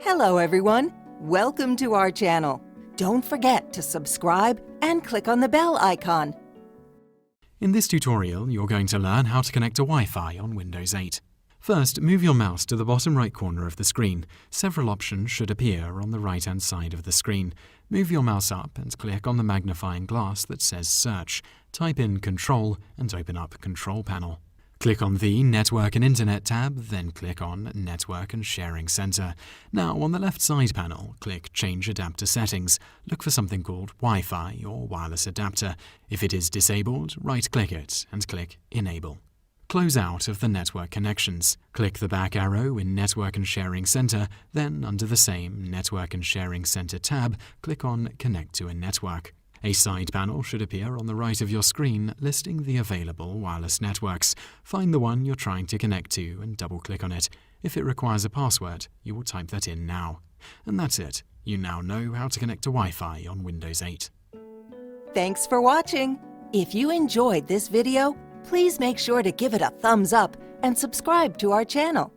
Hello everyone, welcome to our channel. Don't forget to subscribe and click on the bell icon. In this tutorial, you're going to learn how to connect to Wi-Fi on Windows 8. First, move your mouse to the bottom right corner of the screen. Several options should appear on the right-hand side of the screen. Move your mouse up and click on the magnifying glass that says Search. Type in Control and open up Control Panel. Click on the Network and Internet tab, then click on Network and Sharing Center. Now, on the left side panel, click Change Adapter Settings. Look for something called Wi-Fi or Wireless Adapter. If it is disabled, right-click it and click Enable. Close out of the network connections. Click the back arrow in Network and Sharing Center, then under the same Network and Sharing Center tab, click on Connect to a Network. A side panel should appear on the right of your screen listing the available wireless networks. Find the one you're trying to connect to and double-click on it. If it requires a password, you will type that in now. And that's it. You now know how to connect to Wi-Fi on Windows 8. Thanks for watching. If you enjoyed this video, please make sure to give it a thumbs up and subscribe to our channel.